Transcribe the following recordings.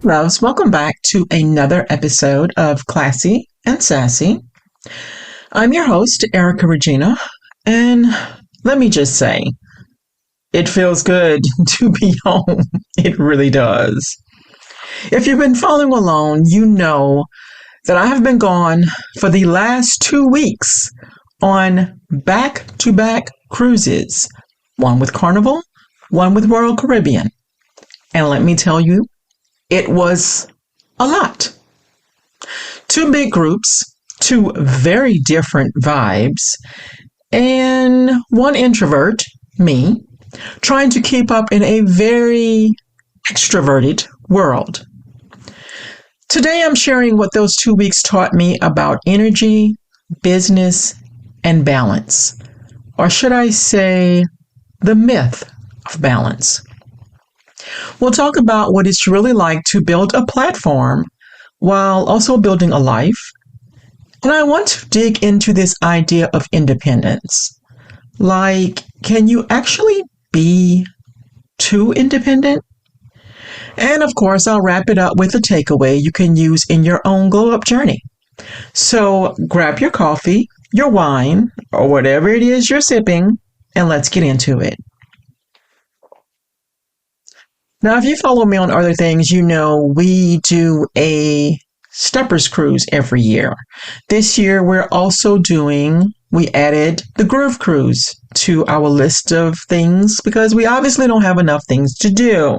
Loves, welcome back to another episode of Classy and Sassy. I'm your host, Regina, and let me just say, it feels good to be home. It really does. If you've been following along, you know that I have been gone for the last 2 weeks on back-to-back cruises, one with Carnival, one with Royal Caribbean. And let me tell you, it was a lot. 2 big groups, 2 very different vibes, and one introvert, me, trying to keep up in a very extroverted world. Today I'm sharing what those 2 weeks taught me about energy, business, and balance. Or should I say, the myth of balance. We'll talk about what it's really like to build a platform while also building a life. And I want to dig into this idea of independence. Like, can you actually be too independent? And of course, I'll wrap it up with a takeaway you can use in your own glow-up journey. So grab your coffee, your wine, or whatever it is you're sipping, and let's get into it. Now, if you follow me on other things, you know we do a steppers cruise every year. This year, we added the groove cruise to our list of things because we obviously don't have enough things to do.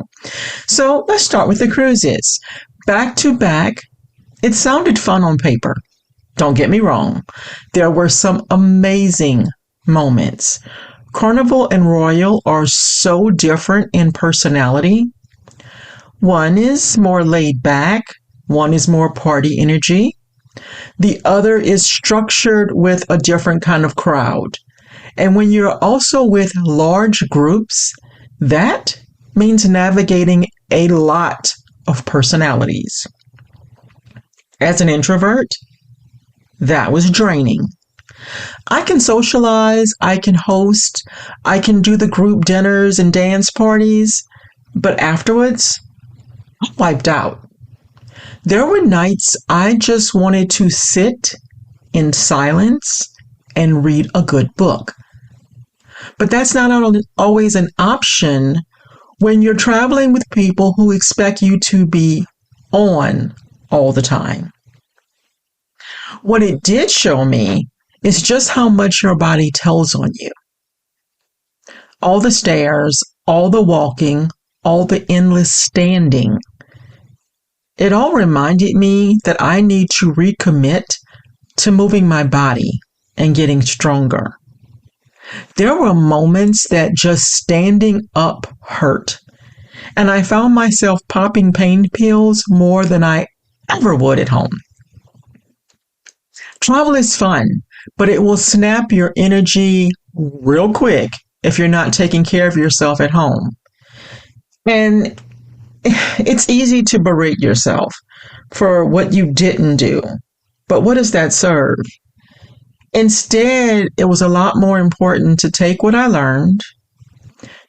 So let's start with the cruises. Back to back, it sounded fun on paper. Don't get me wrong. There were some amazing moments. Carnival and Royal are so different in personality. One is more laid back. One is more party energy. The other is structured with a different kind of crowd. And when you're also with large groups, that means navigating a lot of personalities. As an introvert, that was draining. I can socialize, I can host, I can do the group dinners and dance parties, but afterwards, I wiped out. There were nights I just wanted to sit in silence and read a good book. But that's not always an option when you're traveling with people who expect you to be on all the time. What it did show me is just how much your body tells on you. All the stairs, all the walking, all the endless standing. It all reminded me that I need to recommit to moving my body and getting stronger. There were moments that just standing up hurt, and I found myself popping pain pills more than I ever would at home. Travel is fun, but it will snap your energy real quick if you're not taking care of yourself at home. And it's easy to berate yourself for what you didn't do, but what does that serve? Instead, it was a lot more important to take what I learned,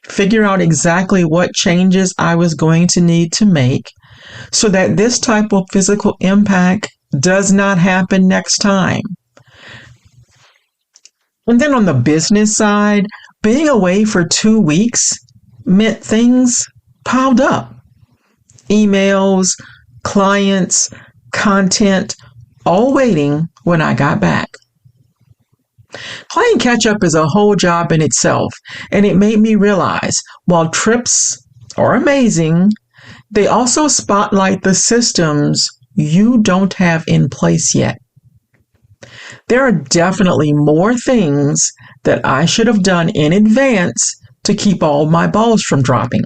figure out exactly what changes I was going to need to make so that this type of physical impact does not happen next time. And then on the business side, being away for 2 weeks meant things piled up. Emails, clients, content, all waiting when I got back. Playing catch up is a whole job in itself, and it made me realize while trips are amazing, they also spotlight the systems you don't have in place yet. There are definitely more things that I should have done in advance to keep all my balls from dropping.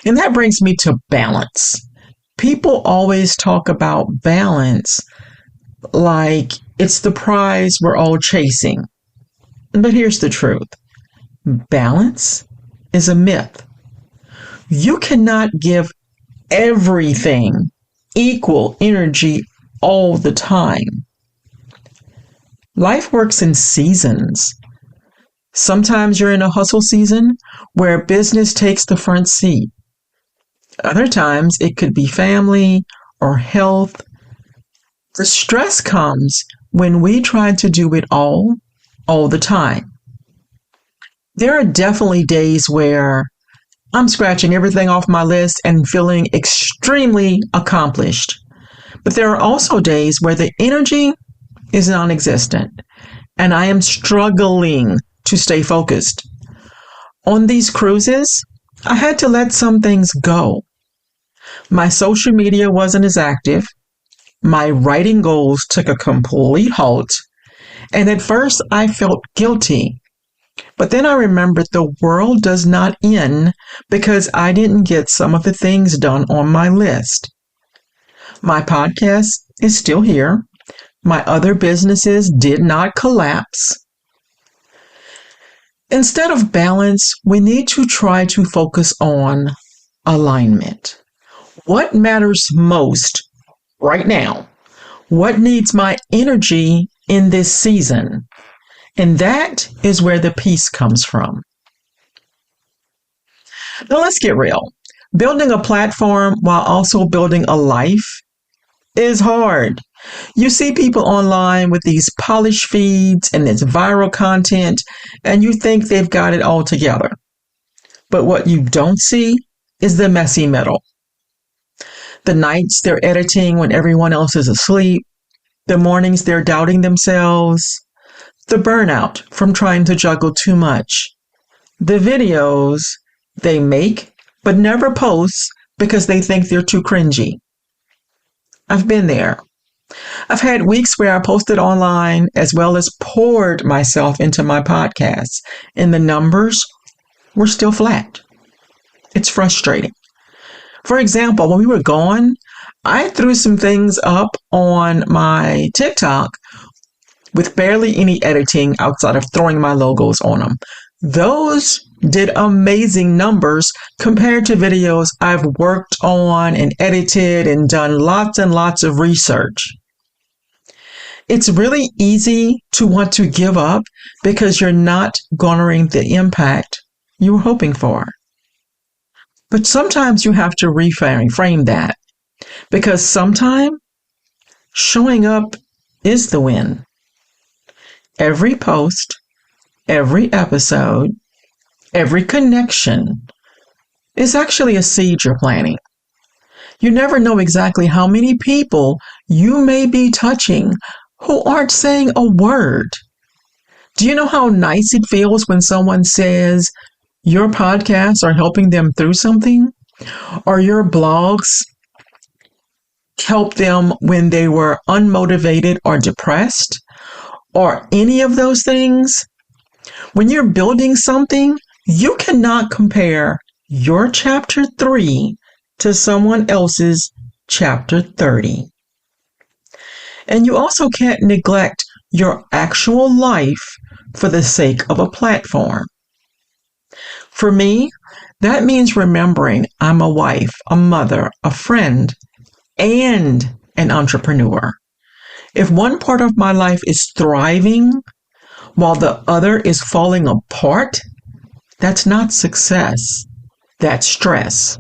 And that brings me to balance. People always talk about balance like it's the prize we're all chasing. But here's the truth. Balance is a myth. You cannot give everything equal energy all the time. Life works in seasons. Sometimes you're in a hustle season where business takes the front seat. Other times it could be family or health. The stress comes when we try to do it all the time. There are definitely days where I'm scratching everything off my list and feeling extremely accomplished. But there are also days where the energy is non existent and I am struggling to stay focused. On these cruises, I had to let some things go. My social media wasn't as active. My writing goals took a complete halt. And at first, I felt guilty. But then I remembered the world does not end because I didn't get some of the things done on my list. My podcast is still here. My other businesses did not collapse. Instead of balance, we need to try to focus on alignment. What matters most right now? What needs my energy in this season? And that is where the peace comes from. Now let's get real. Building a platform while also building a life is hard. You see people online with these polished feeds and this viral content, and you think they've got it all together. But what you don't see is the messy middle. The nights they're editing when everyone else is asleep, the mornings they're doubting themselves, the burnout from trying to juggle too much, the videos they make but never post because they think they're too cringy. I've been there. I've had weeks where I posted online as well as poured myself into my podcasts, and the numbers were still flat. It's frustrating. For example, when we were gone, I threw some things up on my TikTok with barely any editing outside of throwing my logos on them. Those did amazing numbers compared to videos I've worked on and edited and done lots and lots of research. It's really easy to want to give up because you're not garnering the impact you were hoping for. But sometimes you have to reframe that because sometimes showing up is the win. Every post, every episode, every connection is actually a seed you're planting. You never know exactly how many people you may be touching who aren't saying a word. Do you know how nice it feels when someone says your podcasts are helping them through something? Or your blogs helped them when they were unmotivated or depressed? Or any of those things? When you're building something, you cannot compare your chapter 3 to someone else's chapter 30. And you also can't neglect your actual life for the sake of a platform. For me, that means remembering I'm a wife, a mother, a friend, and an entrepreneur. If one part of my life is thriving while the other is falling apart, that's not success. That's stress.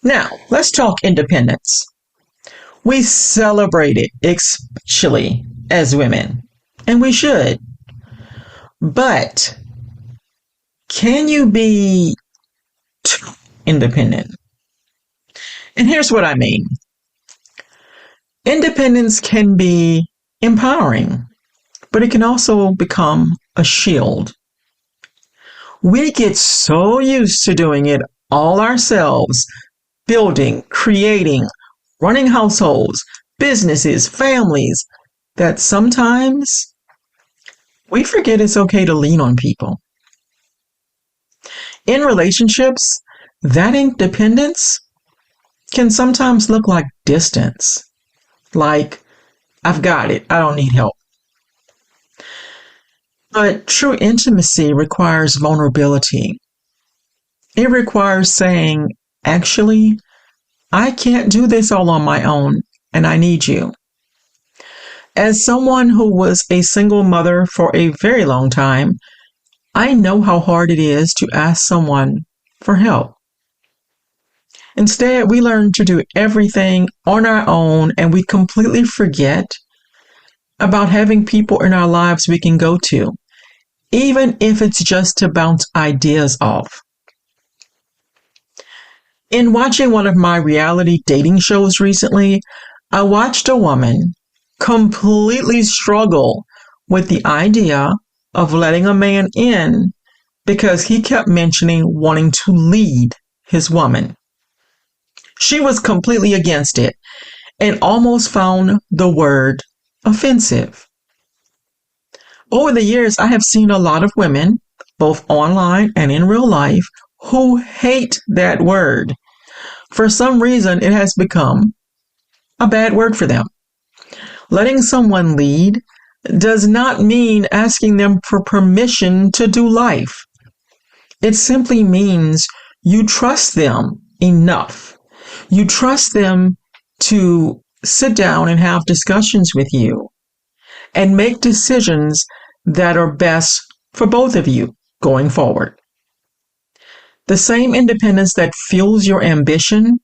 Now, let's talk independence. We celebrate it, especially as women, and we should. But can you be too independent? And here's what I mean. Independence can be empowering, but it can also become a shield. We get so used to doing it all ourselves, building, creating, running households, businesses, families, that sometimes we forget it's okay to lean on people. In relationships, that independence can sometimes look like distance. Like, I've got it, I don't need help. But true intimacy requires vulnerability. It requires saying, actually, I can't do this all on my own, and I need you. As someone who was a single mother for a very long time, I know how hard it is to ask someone for help. Instead, we learn to do everything on our own, and we completely forget about having people in our lives we can go to, even if it's just to bounce ideas off. In watching one of my reality dating shows recently, I watched a woman completely struggle with the idea of letting a man in because he kept mentioning wanting to lead his woman. She was completely against it and almost found the word offensive. Over the years, I have seen a lot of women, both online and in real life, who hate that word. For some reason, it has become a bad word for them. Letting someone lead does not mean asking them for permission to do life. It simply means you trust them enough. You trust them to sit down and have discussions with you and make decisions that are best for both of you going forward. The same independence that fuels your ambition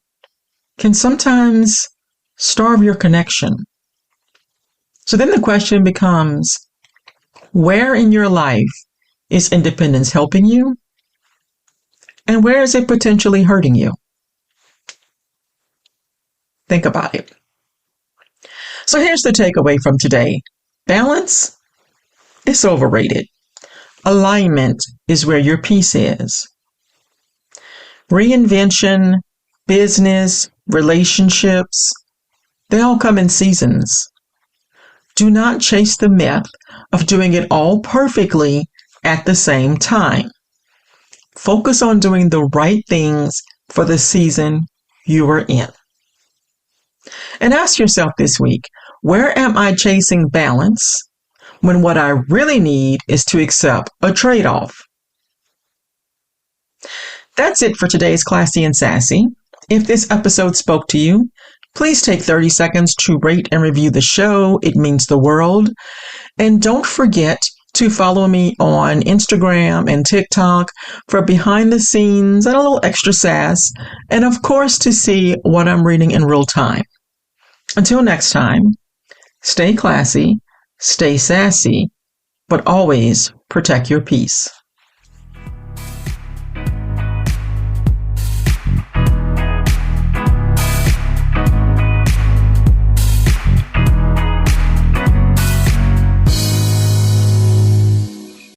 can sometimes starve your connection. So then the question becomes, where in your life is independence helping you? And where is it potentially hurting you? Think about it. So here's the takeaway from today. Balance is overrated. Alignment is where your peace is. Reinvention, business, relationships, they all come in seasons. Do not chase the myth of doing it all perfectly at the same time. Focus on doing the right things for the season you are in. And ask yourself this week, where am I chasing balance when what I really need is to accept a trade-off? That's it for today's Classy and Sassy. If this episode spoke to you, please take 30 seconds to rate and review the show. It means the world. And don't forget to follow me on Instagram and TikTok for behind the scenes and a little extra sass. And of course, to see what I'm reading in real time. Until next time, stay classy, stay sassy, but always protect your peace.